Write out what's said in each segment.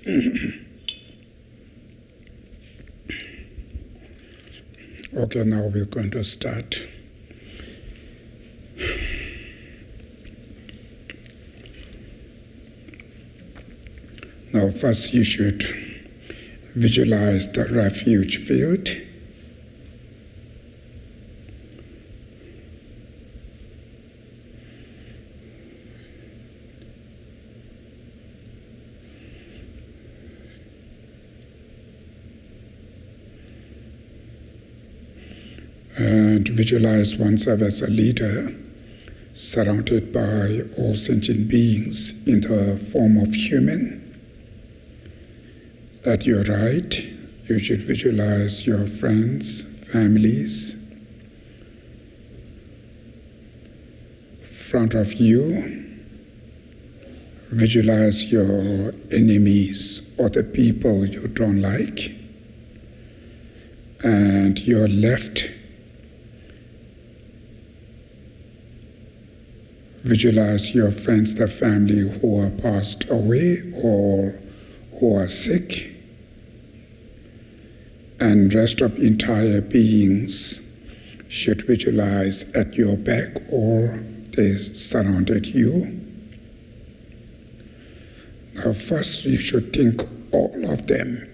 Okay, now we're going to start. Now, first you should visualize the refuge field. And visualize oneself as a leader, surrounded by all sentient beings in the form of human. At your right, you should visualize your friends, families. Front of you, visualize your enemies or the people you don't like. And your left, visualize your friends, the family who are passed away or who are sick. And rest of entire beings should visualize at your back or they surrounded you. Now first you should think all of them.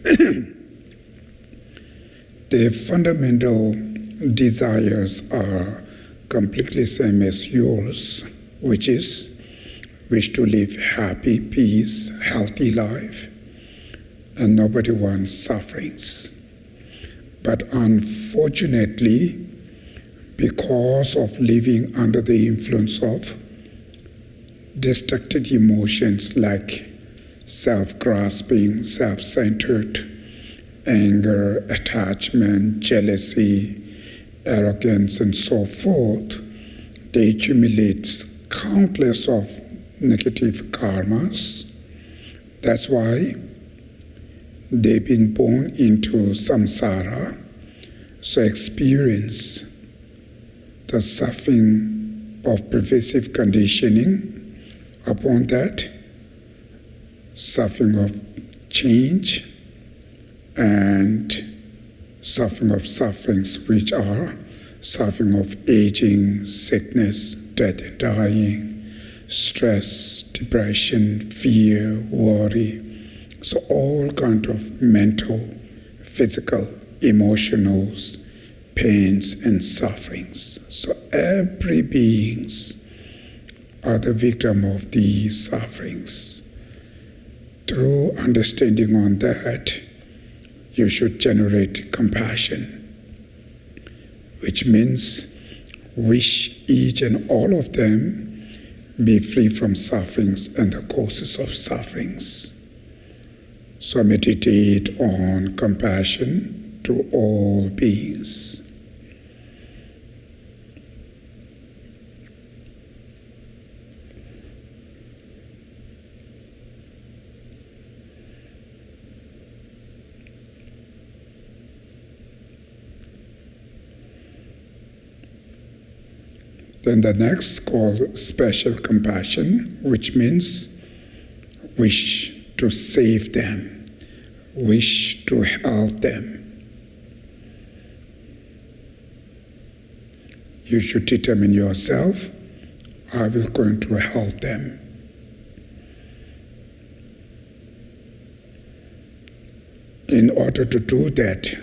Their fundamental desires are completely same as yours, which is wish to live happy, peace, healthy life, and nobody wants sufferings. But unfortunately, because of living under the influence of destructive emotions like self-grasping, self-centered, anger, attachment, jealousy, arrogance, and so forth, they accumulate countless of negative karmas. That's why they've been born into samsara, so experience the suffering of pervasive conditioning. Upon that, suffering of change and suffering of sufferings, which are suffering of aging, sickness, death and dying, stress, depression, fear, worry. So all kind of mental, physical, emotional pains and sufferings. So every beings are the victim of these sufferings. Through understanding on that, you should generate compassion, which means wish each and all of them be free from sufferings and the causes of sufferings. So meditate on compassion to all beings. Then the next called special compassion, which means wish to save them, wish to help them. You should determine yourself, I will going to help them. In order to do that,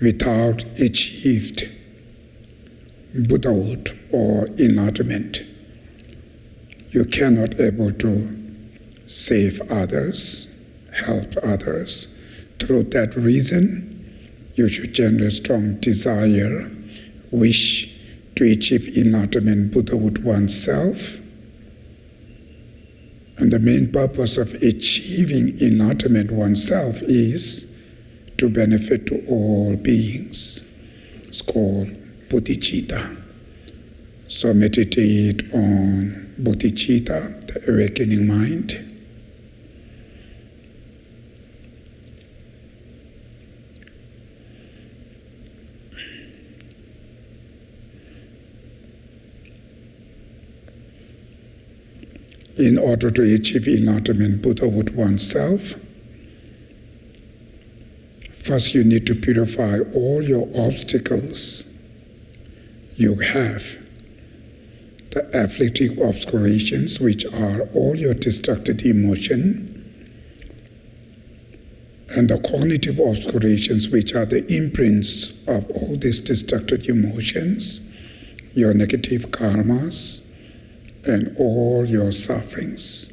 without achieved Buddhahood or enlightenment, you cannot able to save others, help others. Through that reason, you should generate strong desire, wish to achieve enlightenment, Buddhahood oneself. And the main purpose of achieving enlightenment oneself is to benefit to all beings. It's called bodhicitta. So meditate on bodhicitta, the awakening mind. In order to achieve enlightenment Buddhahood oneself, first you need to purify all your obstacles you have. The afflictive obscurations, which are all your distracted emotion, and the cognitive obscurations, which are the imprints of all these distracted emotions, your negative karmas, and all your sufferings.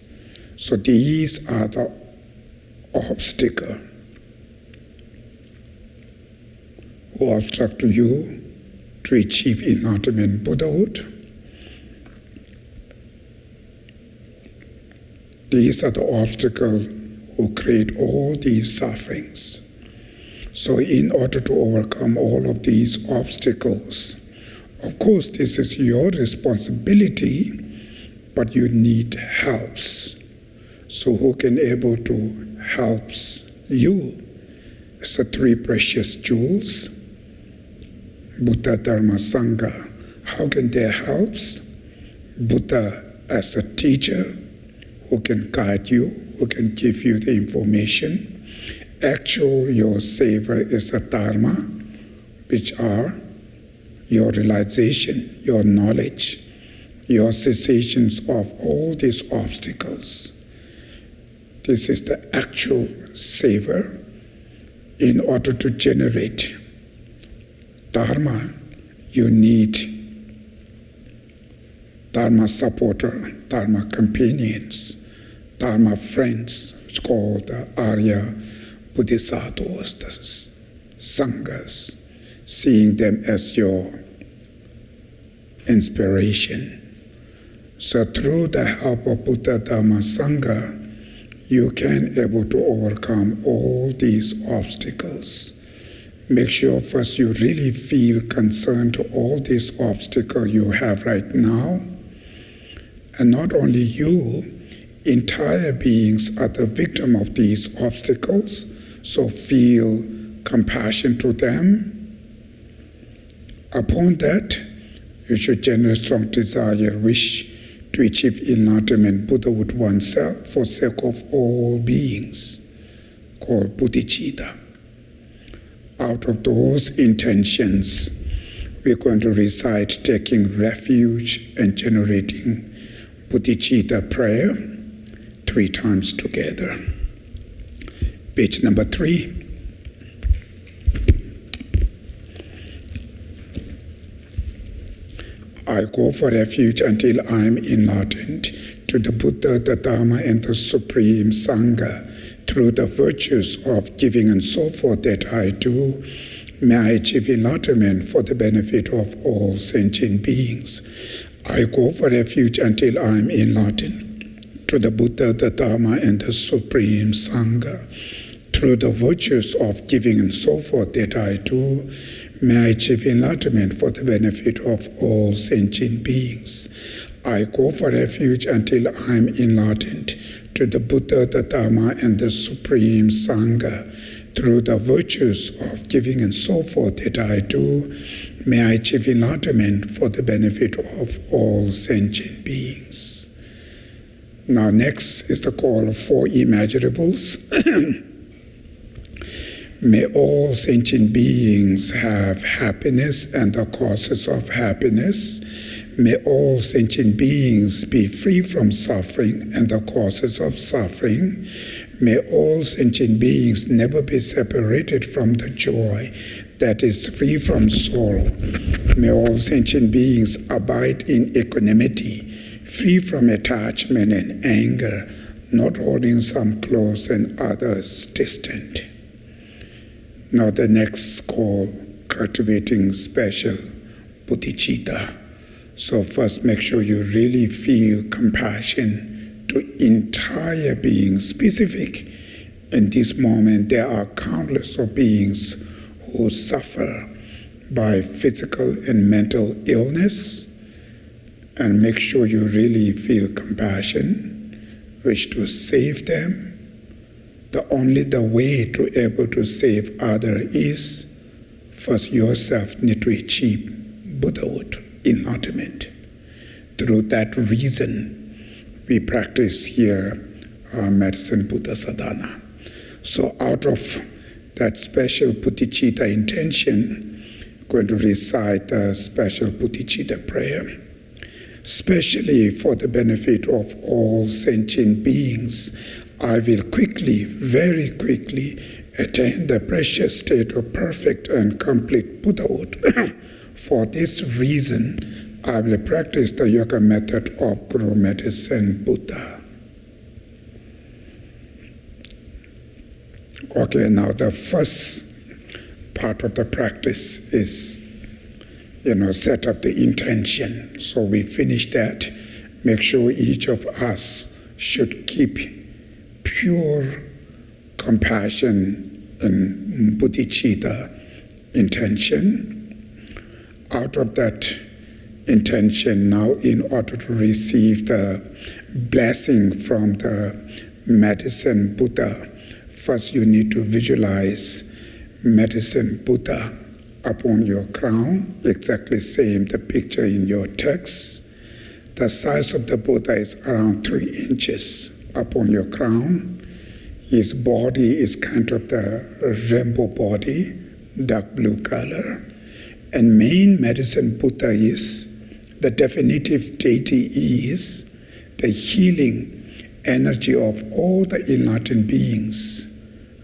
So these are the obstacles who obstruct you to achieve enlightenment Buddhahood. These are the obstacles who create all these sufferings. So in order to overcome all of these obstacles, of course this is your responsibility, but you need helps. So who can able to help you? It's the three precious jewels, Buddha, Dharma, Sangha. How can they help? Buddha as a teacher who can guide you, who can give you the information. Actual, your savior is a Dharma, which are your realization, your knowledge, your cessations of all these obstacles. This is the actual savior. In order to generate Dharma, you need Dharma supporter, Dharma companions, Dharma friends, it's called the Arya Bodhisattvas, the Sanghas, seeing them as your inspiration. So through the help of Buddha, Dharma, Sangha, you can able to overcome all these obstacles. Make sure first you really feel concerned to all these obstacles you have right now. And not only you, entire beings are the victim of these obstacles, so feel compassion to them. Upon that, you should generate strong desire, wish to achieve enlightenment Buddhahood oneself for sake of all beings, called bodhicitta. Out of those intentions, we're going to recite taking refuge and generating bodhicitta prayer 3 times together. Page number 3. I go for refuge until I am enlightened to the Buddha, the Dharma, and the Supreme Sangha through the virtues of giving and so forth that I do. May I achieve enlightenment for the benefit of all sentient beings. I go for refuge until I am enlightened to the Buddha, the Dharma, and the Supreme Sangha through the virtues of giving and so forth that I do. May I achieve enlightenment for the benefit of all sentient beings. I go for refuge until I am enlightened to the Buddha, the Dharma, and the Supreme Sangha through the virtues of giving and so forth that I do. May I achieve enlightenment for the benefit of all sentient beings. Now next is the call for immeasurables. May all sentient beings have happiness and the causes of happiness. May all sentient beings be free from suffering and the causes of suffering. May all sentient beings never be separated from the joy that is free from sorrow. May all sentient beings abide in equanimity, free from attachment and anger, not holding some close and others distant. Now the next call, cultivating special bodhicitta. So first make sure you really feel compassion to entire beings, specific. In this moment there are countless of beings who suffer by physical and mental illness, and make sure you really feel compassion, wish to save them. The way to able to save others is first yourself need to achieve Buddhahood, enlightenment. Through that reason, we practice here medicine Buddha sadhana. So out of that special bodhicitta intention, I'm going to recite the special bodhicitta prayer, especially for the benefit of all sentient beings. I will quickly, very quickly, attain the precious state of perfect and complete Buddhahood. For this reason, I will practice the yoga method of Guru Medicine Buddha. Okay, now the first part of the practice is, set up the intention. So we finish that. Make sure each of us should keep pure compassion and bodhicitta intention. Out of that intention, now in order to receive the blessing from the medicine Buddha, first you need to visualize medicine Buddha upon your crown, exactly same the picture in your text. The size of the Buddha is around 3 inches upon your crown. His body is kind of the rainbow body, dark blue color. And main medicine Buddha is, the definitive deity is the healing energy of all the enlightened beings,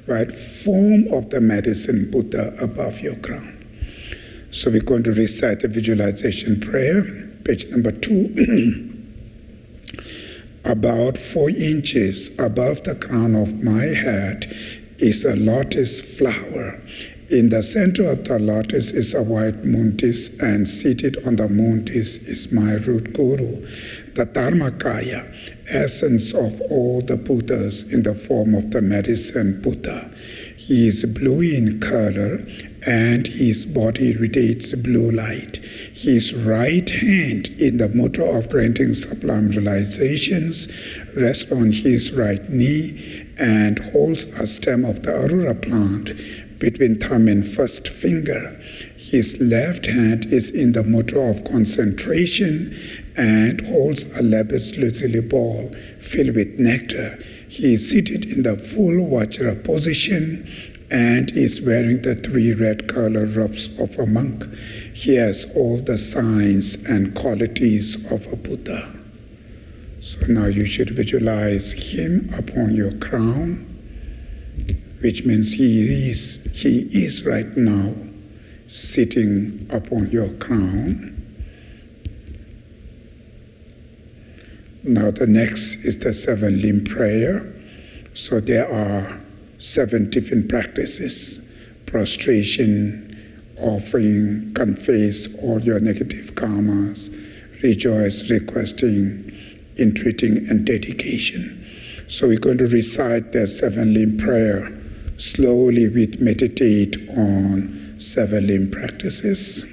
right? Form of the medicine Buddha above your crown. So we're going to recite the visualization prayer, page number 2. About 4 inches above the crown of my head is a lotus flower. In the center of the lotus is a white moon disk, and seated on the moon disk is my root guru, the Dharmakaya, essence of all the Buddhas in the form of the medicine Buddha. He is blue in color, and his body radiates blue light. His right hand, in the motto of granting sublime realizations, rests on his right knee and holds a stem of the Arura plant between thumb and first finger. His left hand is in the motto of concentration and holds a lapis lazuli ball filled with nectar. He is seated in the full Vajra position and is wearing the 3 red color robes of a monk. He has all the signs and qualities of a Buddha. So now you should visualize him upon your crown, which means he is right now sitting upon your crown. Now the next is the 7-limb prayer. So there are 7 different practices: prostration, offering, confess all your negative karmas, rejoice, requesting, entreating, and dedication. So we're going to recite the 7-limb prayer. Slowly we meditate on 7-limb practices.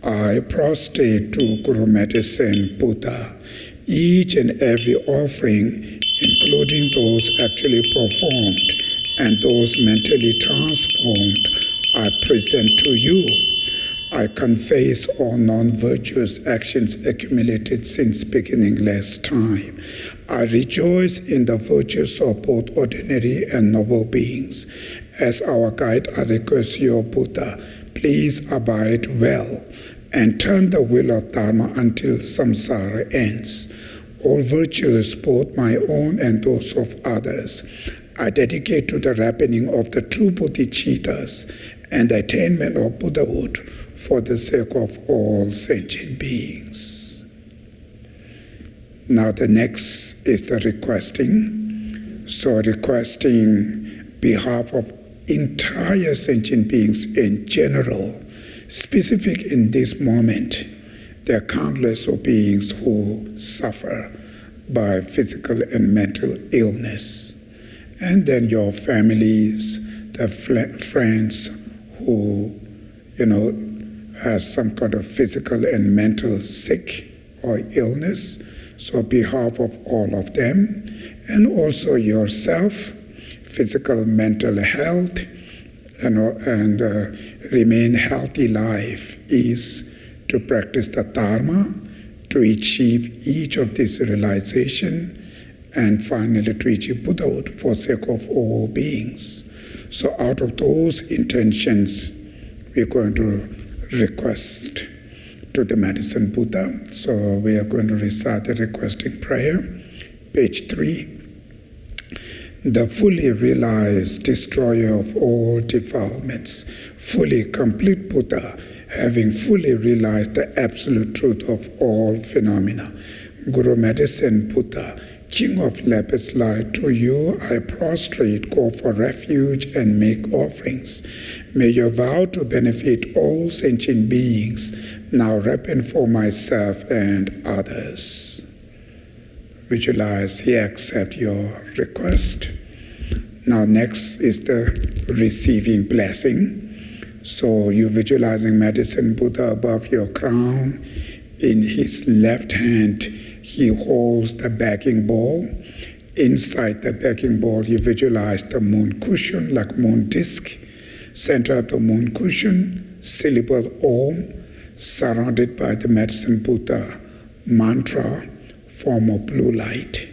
I prostrate to Guru Medicine Buddha. Each and every offering, including those actually performed and those mentally transformed, I present to you. I confess all non-virtuous actions accumulated since beginning last time. I rejoice in the virtues of both ordinary and noble beings. As our guide, I request you, Buddha, please abide well and turn the wheel of Dharma until samsara ends. All virtues, both my own and those of others, I dedicate to the ripening of the true bodhicittas and the attainment of Buddhahood for the sake of all sentient beings. Now the next is the requesting. So requesting behalf of entire sentient beings in general, specific in this moment. There are countless of beings who suffer by physical and mental illness. And then your families, the friends who, has some kind of physical and mental sick or illness. So on behalf of all of them, and also yourself, physical, mental health, and remain healthy life is to practice the Dharma, to achieve each of these realization, and finally to achieve Buddhahood for sake of all beings. So out of those intentions, we're going to request to the Medicine Buddha. So we are going to recite the requesting prayer, page 3. The fully realized destroyer of all defilements, fully complete Buddha, having fully realized the absolute truth of all phenomena. Guru Medicine Buddha, King of Lepid's light, to you I prostrate, go for refuge and make offerings. May your vow to benefit all sentient beings now ripen for myself and others. Visualize, he accepts your request. Now next is the receiving blessing. So you're visualizing Medicine Buddha above your crown. In his left hand, he holds the begging bowl. Inside the begging bowl, you visualize the moon cushion like moon disk. Center of the moon cushion, syllable Om, surrounded by the Medicine Buddha mantra, form of blue light.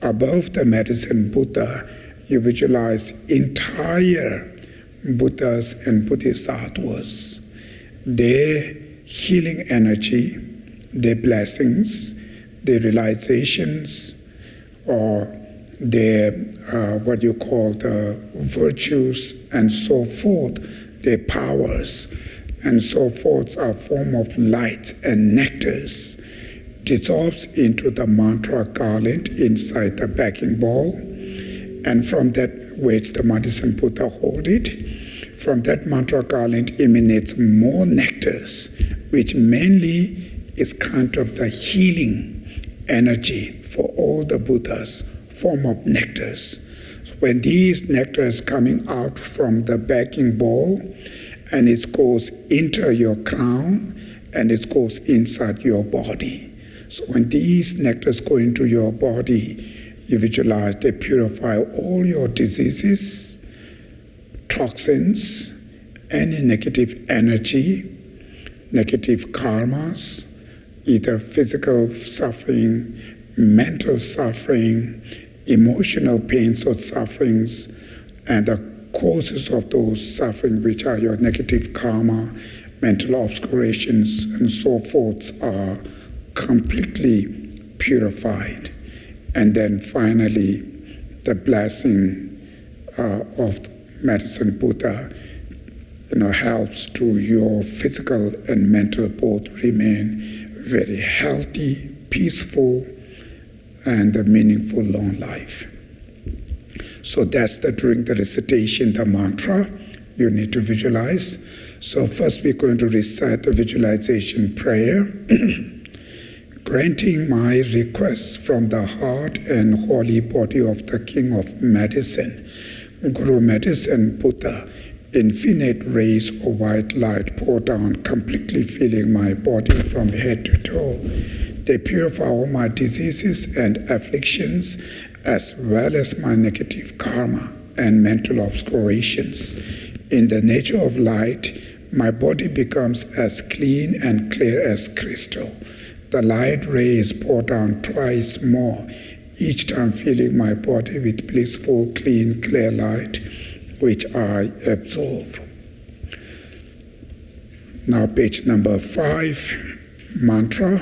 Above the Medicine Buddha, you visualize entire Buddhas and Bodhisattvas, their healing energy, their blessings, their realizations, or their what you call the virtues and so forth, their powers and so forth are form of light and nectars, dissolves into the mantra garland inside the begging bowl, and from that which the Medicine Buddha hold it, from that mantra garland emanates more nectars, which mainly is kind of the healing energy for all the Buddhas, form of nectars. So when these nectars coming out from the begging bowl, and it goes into your crown, and it goes inside your body. So when these nectars go into your body, you visualize they purify all your diseases, toxins, any negative energy, negative karmas, either physical suffering, mental suffering, emotional pains or sufferings, and the causes of those suffering, which are your negative karma, mental obscurations, and so forth, are completely purified. And then finally, the blessing of Medicine Buddha, helps to your physical and mental both remain very healthy, peaceful, and a meaningful long life. So that's during the recitation, the mantra, you need to visualize. So first we're going to recite the visualization prayer. Granting my requests from the heart and holy body of the King of Medicine, Guru Medicine Buddha, infinite rays of white light pour down, completely filling my body from head to toe. They purify all my diseases and afflictions, as well as my negative karma and mental obscurations. In the nature of light, my body becomes as clean and clear as crystal. The light rays pour down twice more, each time filling my body with blissful, clean, clear light, which I absorb. Now page number 5, mantra.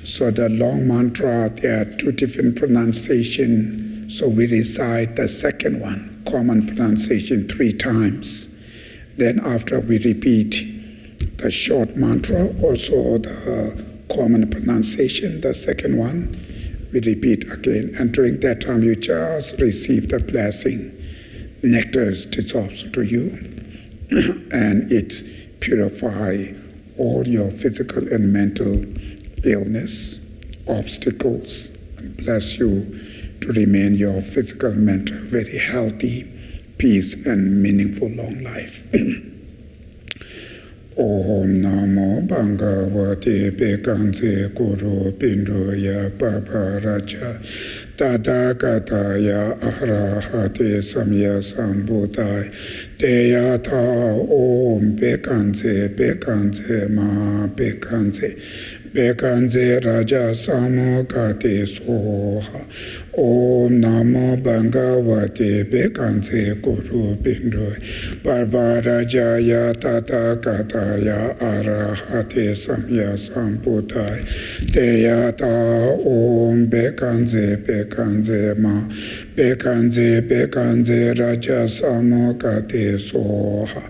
So the long mantra, there are 2 different pronunciations. So we recite the second one, common pronunciation, 3 times. Then after we repeat the short mantra, also the common pronunciation, the second one, we repeat again. And during that time, you just receive the blessing. Nectar dissolves to you, and it purifies all your physical and mental illness, obstacles, and bless you to remain your physical and mental very healthy, peace, and meaningful long life. Om Namo Bhagavate Bekanse Guru Pinduya Papa Raja Tadakataya Arahate Samya Sambuddhaya Deyata Om Bekanse Bekanse Ma Bekanse Bekanze Raja Samokate Soha. Om Namo Bhagavate Bekanze Guru Bindu. Barbara Jaya Tata Kataya Arahate Samya Sambuddhaya. Deyata Om Bekanze Bekanze Ma. Bekanze Raja Samokate Soha.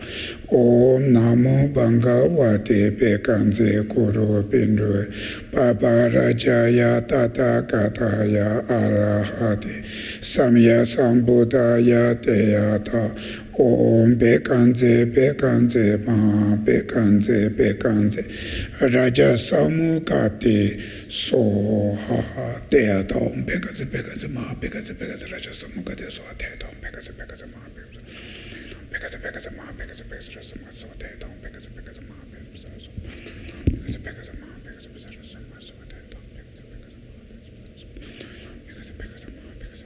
Om Namo Bhagavate Bekanze Guru Bindu. Baba Rajaya Tata Kataya Arahate Samya Sambuddhaya Deyata. Om Bekanze Ma Bekanze Raja Samukate Soha Deyata. Om Bekanze Ma Bekanze Raja Samukate Soha Deyata. Om Bekanze Ma Bekanze Ma Bekanze Raja Samukate Soha Deyata. Om Bekanze Ma Bekanze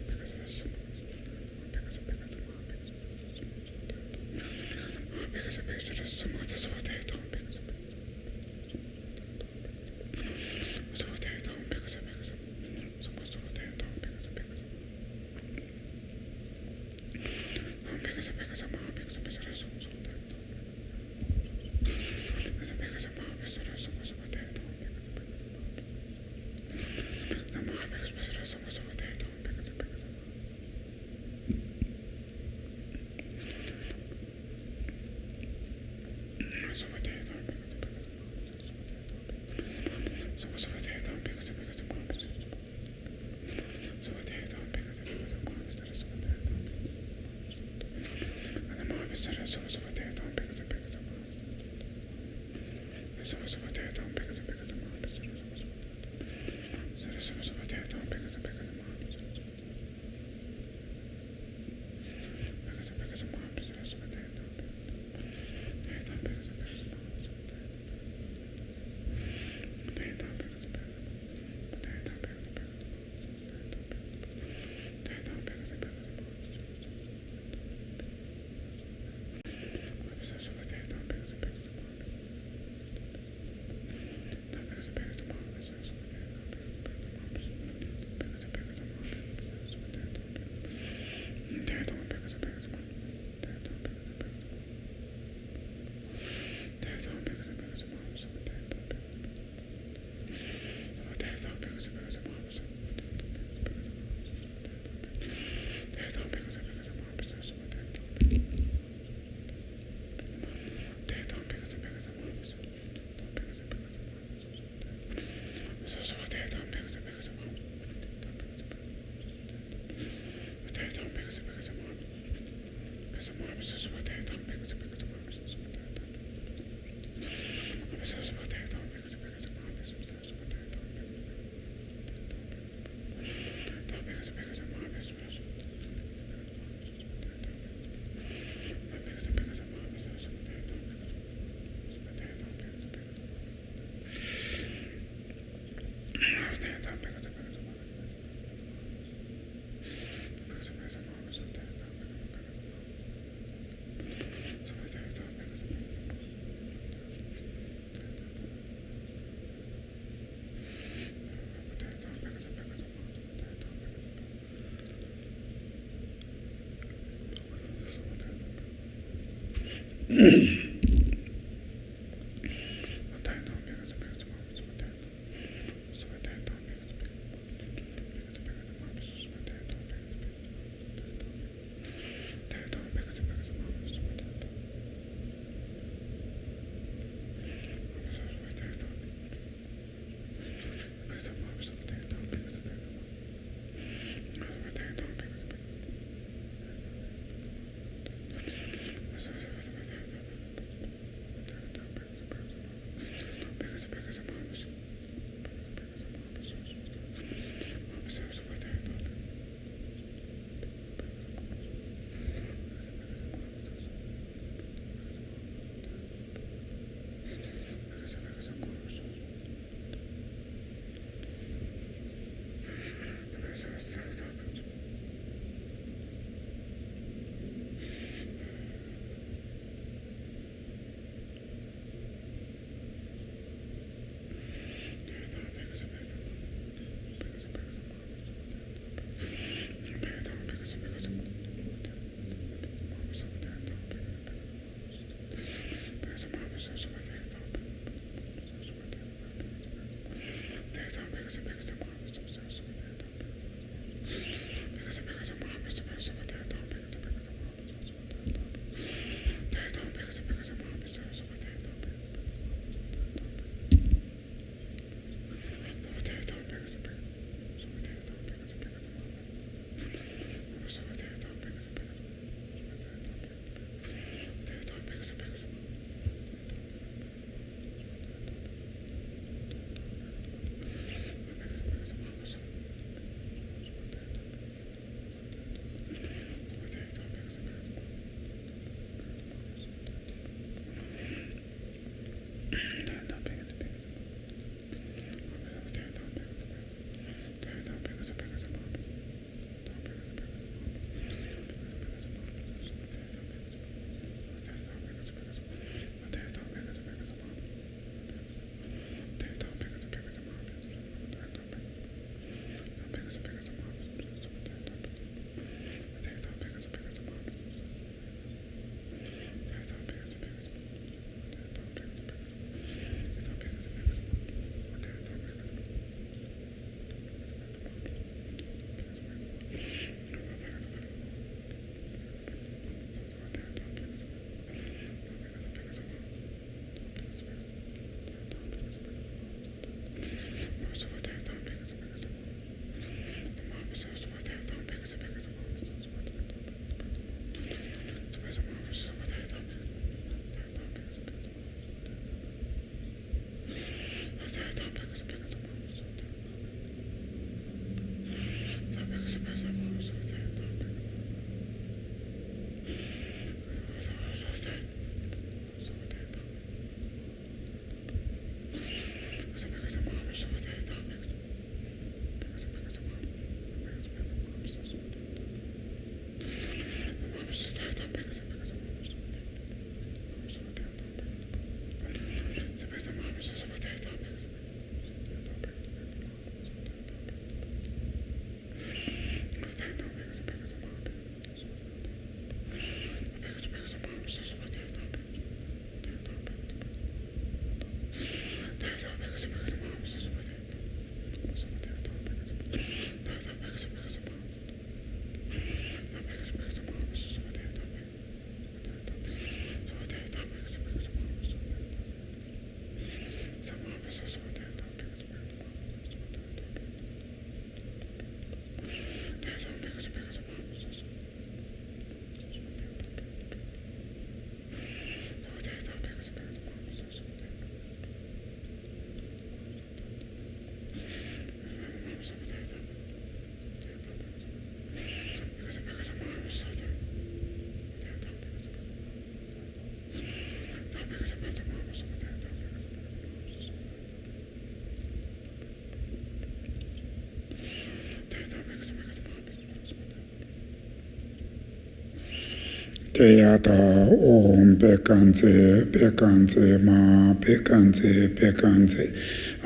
Teyata Om Bekanze Bekanze Ma Bekanze Bekanze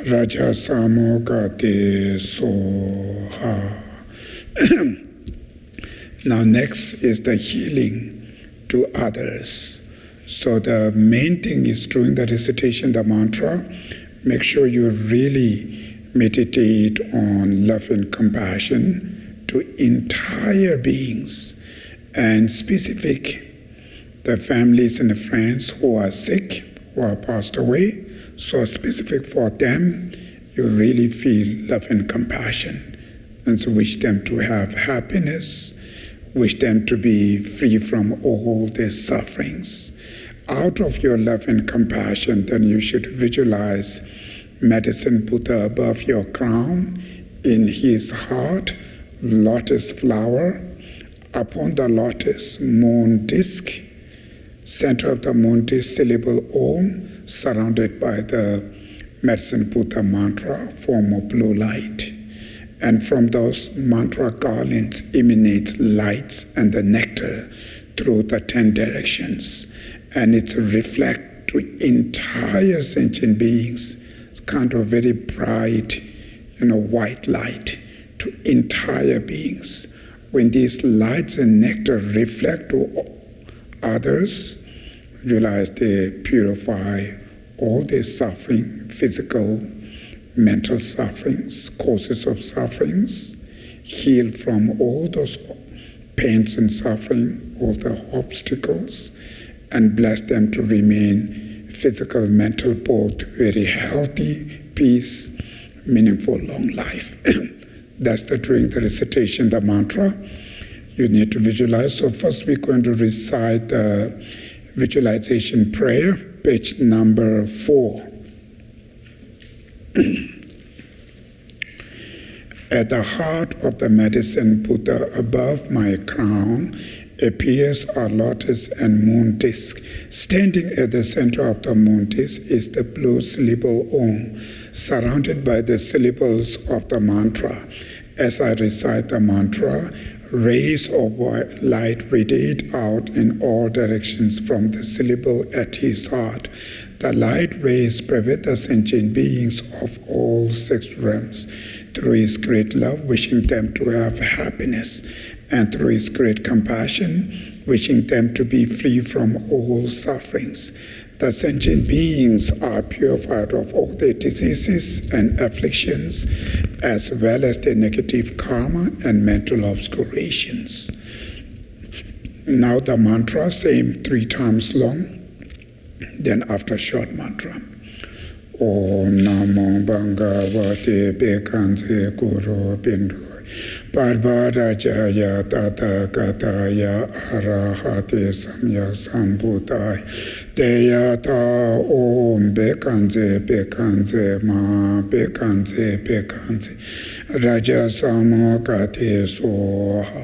Raja Samokate Soha. Now next is the healing to others. So the main thing is during the recitation, the mantra, make sure you really meditate on love and compassion to entire beings, and specific the families and the friends who are sick, who are passed away. So specific for them, you really feel love and compassion, and so wish them to have happiness, wish them to be free from all their sufferings. Out of your love and compassion, then you should visualize Medicine Buddha above your crown, in his heart, lotus flower, upon the lotus, moon disk, center of the moon disk, syllable Om, surrounded by the Medicine Buddha mantra, form of blue light. And from those mantra garlands emanates lights and the nectar through the 10 directions. And it's reflect to entire sentient beings. It's kind of very bright, white light to entire beings. When these lights and nectar reflect to others, Realize they purify all the suffering, physical, mental sufferings, causes of sufferings, heal from all those pains and suffering, all the obstacles, and bless them to remain physical, mental, both very healthy, peace, meaningful, long life. That's during the recitation, the mantra. You need to visualize. So first we're going to recite the visualization prayer, page number 4. At the heart of the medicine Buddha, above my crown, appears a lotus and moon disk. Standing at the center of the moon disk is the blue syllable Om, surrounded by the syllables of the mantra. As I recite the mantra, rays of white light radiate out in all directions from the syllable at his heart. The light rays pervade the sentient beings of all 6 realms through his great love, wishing them to have happiness, and through his great compassion, wishing them to be free from all sufferings. The sentient beings are purified of all their diseases and afflictions, as well as their negative karma and mental obscurations. Now the mantra, same 3 times long, then after short mantra. Om Namo Bhagavate Bekanse Guru Bindu Parvarajaya Tathagata Arahate Samya Sambuddhaya Deyata Om Bekanse Ma Bekanse Raja Samokate Soha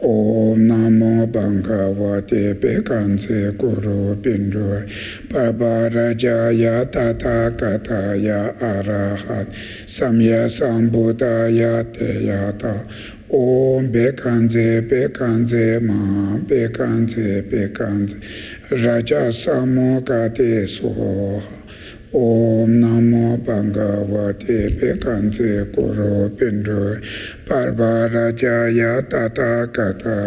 Om Namo Bhagavate Bekanse Guru Bindu Parvarajaya Tathagata Arahat Samya Sambuddhaya Deyata Om Bekanse Ma Bekanse Raja Samokate Soha Om Namo Bhagavate Bekanse Guru Bindu Parvarajaya Tathagata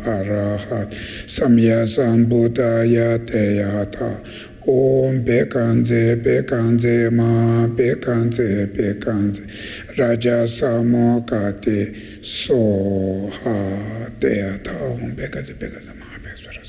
Arahat Samya Sambuddhaya Deyata Om Bekanse Ma Bekanse Raja Samokate Soha Deyata Om Bekanse Ma Bekanse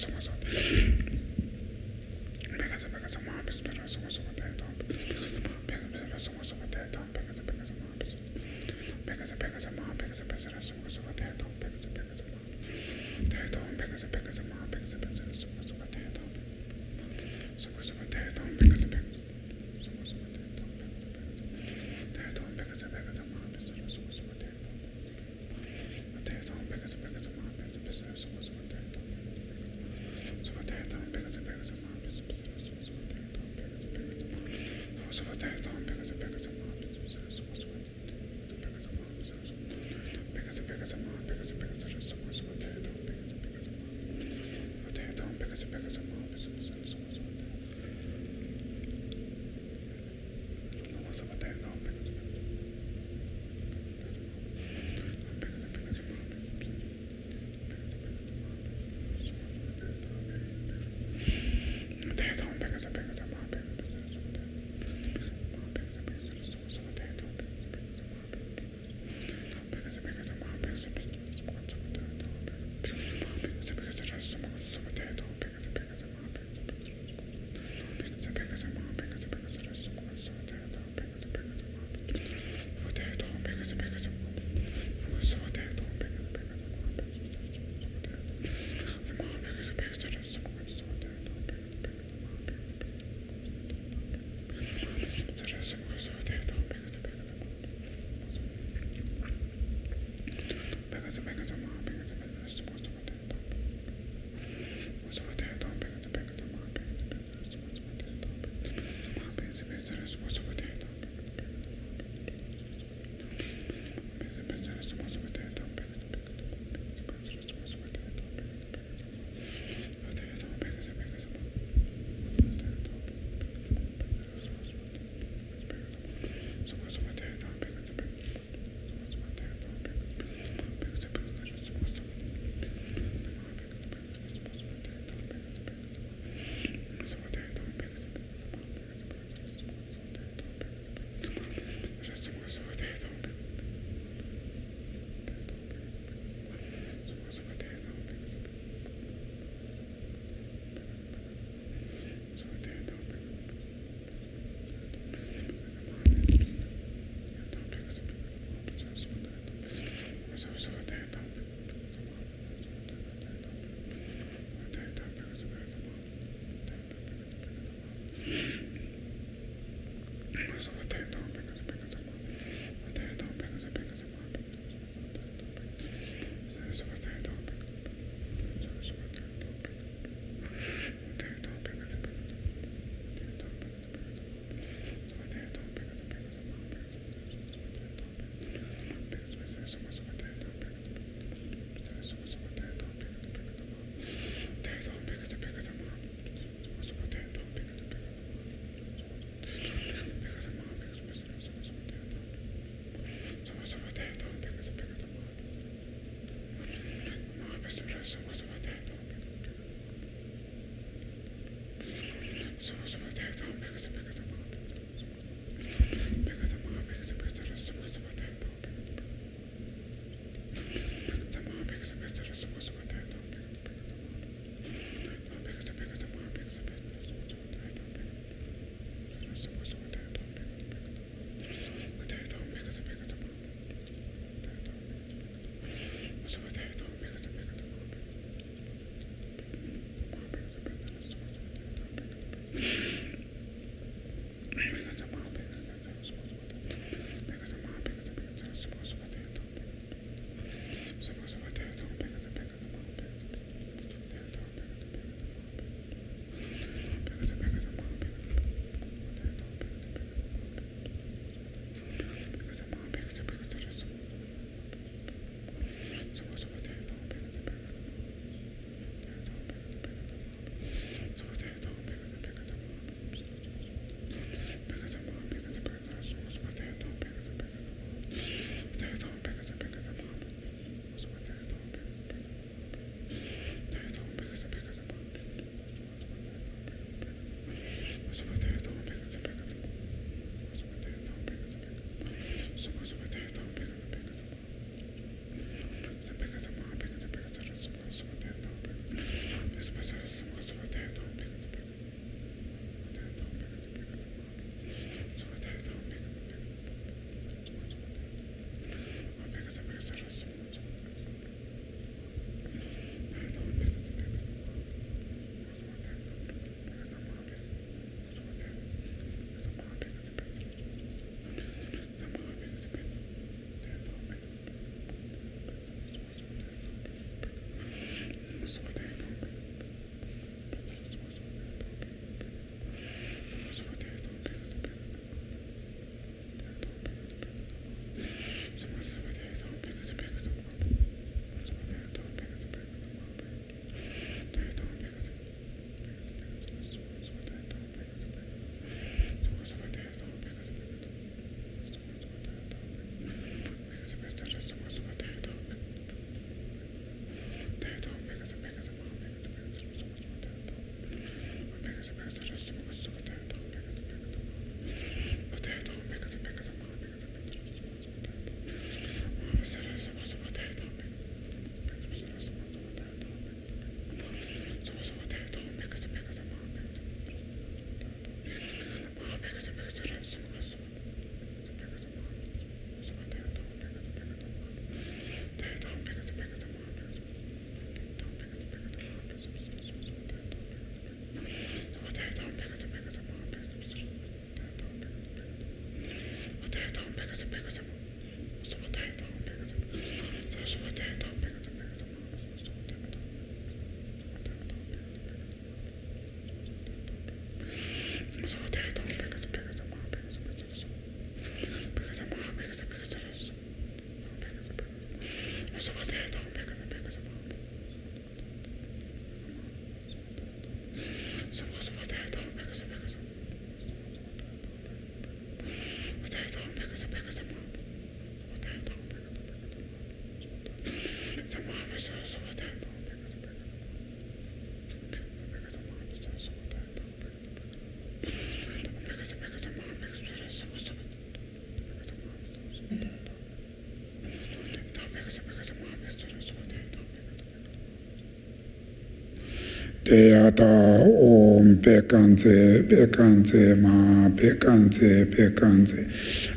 Deyata Om Pekanze, Pekanze Ma, Pekanze, Pekanze,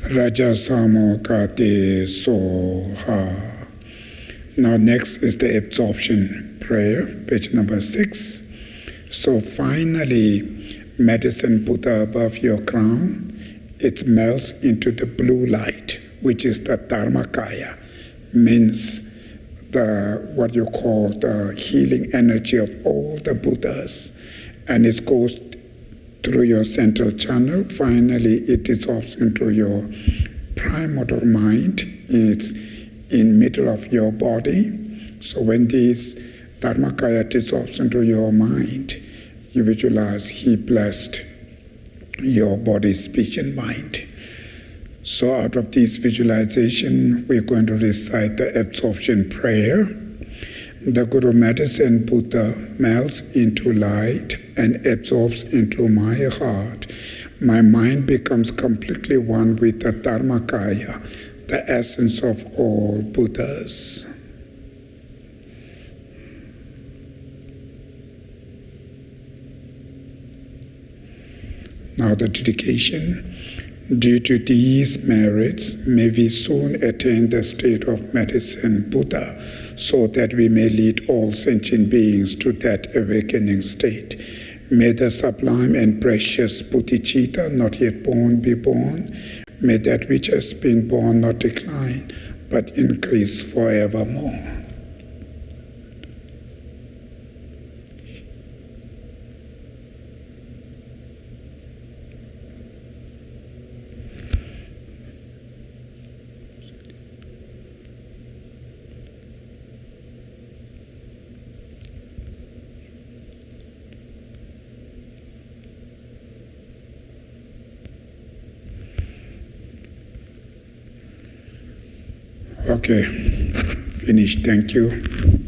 Rajasamo Kate Soha. Now next is the absorption prayer, page number 6. So finally, medicine Buddha above your crown, it melts into the blue light, which is the Dharmakaya, means what you call the healing energy of all the Buddhas, and it goes through your central channel. Finally, it dissolves into your primordial mind. It's in middle of your body. So when this Dharmakaya dissolves into your mind, you visualize He blessed your body, speech, and mind. So out of this visualization, we're going to recite the absorption prayer. The Guru Medicine Buddha melts into light and absorbs into my heart. My mind becomes completely one with the Dharmakaya, the essence of all Buddhas. Now the dedication. Due to these merits, may we soon attain the state of medicine Buddha, so that we may lead all sentient beings to that awakening state. May the sublime and precious bodhicitta not yet born be born. May that which has been born not decline, but increase forevermore. Okay, finished. Thank you.